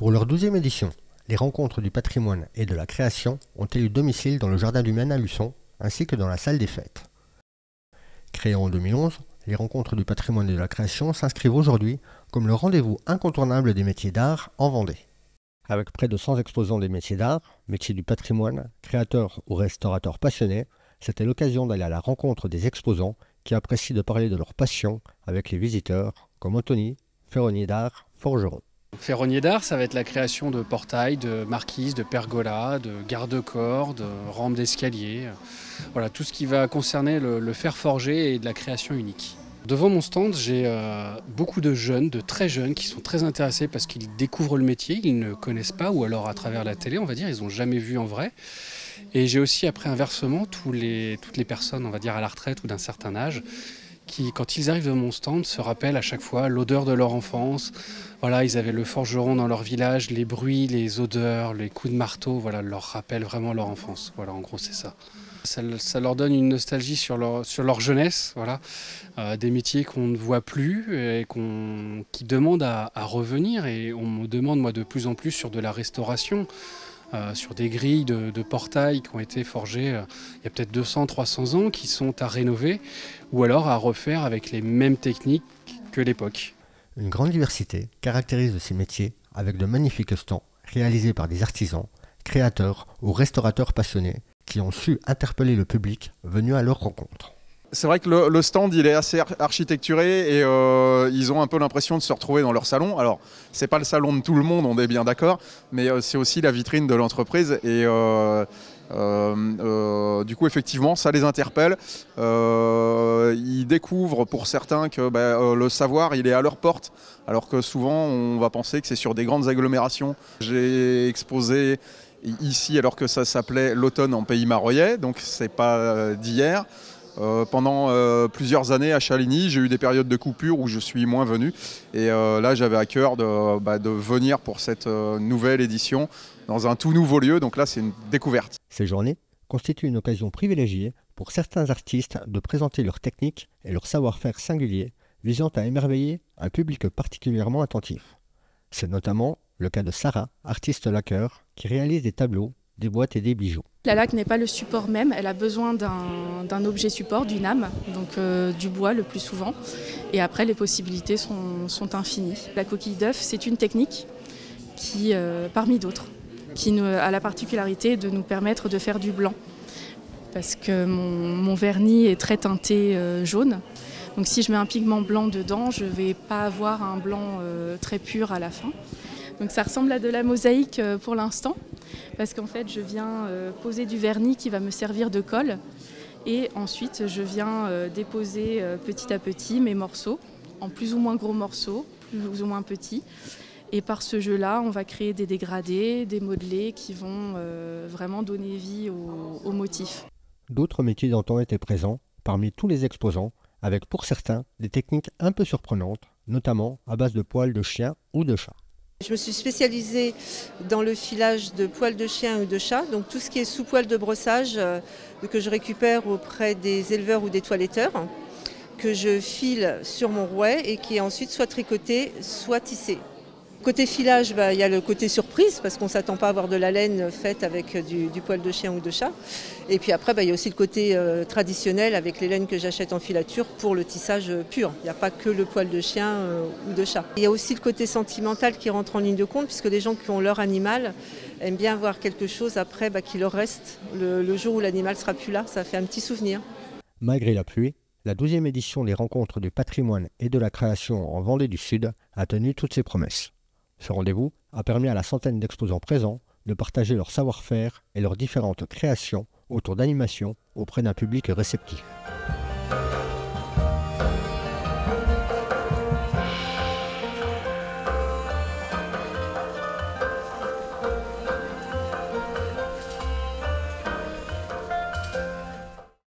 Pour leur 12e édition, les rencontres du patrimoine et de la création ont élu domicile dans le jardin du Maine à Luçon, ainsi que dans la salle des fêtes. Créées en 2011, les rencontres du patrimoine et de la création s'inscrivent aujourd'hui comme le rendez-vous incontournable des métiers d'art en Vendée. Avec près de 100 exposants des métiers d'art, métiers du patrimoine, créateurs ou restaurateurs passionnés, c'était l'occasion d'aller à la rencontre des exposants qui apprécient de parler de leur passion avec les visiteurs, comme Anthony, ferronnier d'art, forgeron. Ferronnier d'art, ça va être la création de portails, de marquises, de pergolas, de garde-corps, de rampes d'escalier. Voilà, tout ce qui va concerner le fer forgé et de la création unique. Devant mon stand, j'ai beaucoup de jeunes, de très jeunes, qui sont très intéressés parce qu'ils découvrent le métier, ils ne connaissent pas, ou alors à travers la télé, on va dire, ils n'ont jamais vu en vrai. Et j'ai aussi, après inversement, toutes les personnes, on va dire, à la retraite ou d'un certain âge, qui, quand ils arrivent devant mon stand, se rappellent à chaque fois l'odeur de leur enfance. Voilà, ils avaient le forgeron dans leur village, les bruits, les odeurs, les coups de marteau, voilà, leur rappellent vraiment leur enfance. Voilà, en gros, c'est ça. Ça leur donne une nostalgie sur leur jeunesse, voilà, des métiers qu'on ne voit plus et qui demandent à revenir. Et on me demande, moi, de plus en plus sur de la restauration. Sur des grilles de portails qui ont été forgées il y a peut-être 200-300 ans, qui sont à rénover ou alors à refaire avec les mêmes techniques que l'époque. Une grande diversité caractérise ces métiers avec de magnifiques stands réalisés par des artisans, créateurs ou restaurateurs passionnés qui ont su interpeller le public venu à leur rencontre. C'est vrai que le stand il est assez architecturé et ils ont un peu l'impression de se retrouver dans leur salon. Alors c'est pas le salon de tout le monde, on est bien d'accord, mais c'est aussi la vitrine de l'entreprise et du coup effectivement ça les interpelle. Ils découvrent pour certains que le savoir il est à leur porte, alors que souvent on va penser que c'est sur des grandes agglomérations. J'ai exposé ici alors que ça s'appelait l'automne en Pays Maroyais, donc c'est pas d'hier. Pendant plusieurs années à Chaligny, j'ai eu des périodes de coupure où je suis moins venu. Et là, j'avais à cœur de venir pour cette nouvelle édition dans un tout nouveau lieu. Donc là, c'est une découverte. Ces journées constituent une occasion privilégiée pour certains artistes de présenter leurs techniques et leur savoir-faire singulier, visant à émerveiller un public particulièrement attentif. C'est notamment le cas de Sarah, artiste laqueur, qui réalise des tableaux, des boîtes et des bijoux. La laque n'est pas le support même, elle a besoin d'un objet support, d'une âme, donc du bois le plus souvent. Et après, les possibilités sont infinies. La coquille d'œuf, c'est une technique qui, parmi d'autres, qui a la particularité de nous permettre de faire du blanc. Parce que mon vernis est très teinté jaune. Donc si je mets un pigment blanc dedans, je ne vais pas avoir un blanc très pur à la fin. Donc ça ressemble à de la mosaïque pour l'instant, parce qu'en fait je viens poser du vernis qui va me servir de colle et ensuite je viens déposer petit à petit mes morceaux, en plus ou moins gros morceaux, plus ou moins petits. Et par ce jeu-là, on va créer des dégradés, des modelés qui vont vraiment donner vie au motif. D'autres métiers d'antan étaient présents parmi tous les exposants, avec pour certains des techniques un peu surprenantes, notamment à base de poils de chien ou de chat. Je me suis spécialisée dans le filage de poils de chien ou de chat, donc tout ce qui est sous poil de brossage que je récupère auprès des éleveurs ou des toiletteurs, que je file sur mon rouet et qui est ensuite soit tricoté, soit tissé. Côté filage, il y a le côté surprise parce qu'on ne s'attend pas à avoir de la laine faite avec du poil de chien ou de chat. Et puis après, il y a aussi le côté traditionnel avec les laines que j'achète en filature pour le tissage pur. Il n'y a pas que le poil de chien ou de chat. Il y a aussi le côté sentimental qui rentre en ligne de compte puisque les gens qui ont leur animal aiment bien avoir quelque chose après qui leur reste le jour où l'animal ne sera plus là. Ça fait un petit souvenir. Malgré la pluie, la 12e édition des rencontres du patrimoine et de la création en Vendée du Sud a tenu toutes ses promesses. Ce rendez-vous a permis à la centaine d'exposants présents de partager leur savoir-faire et leurs différentes créations autour d'animations auprès d'un public réceptif.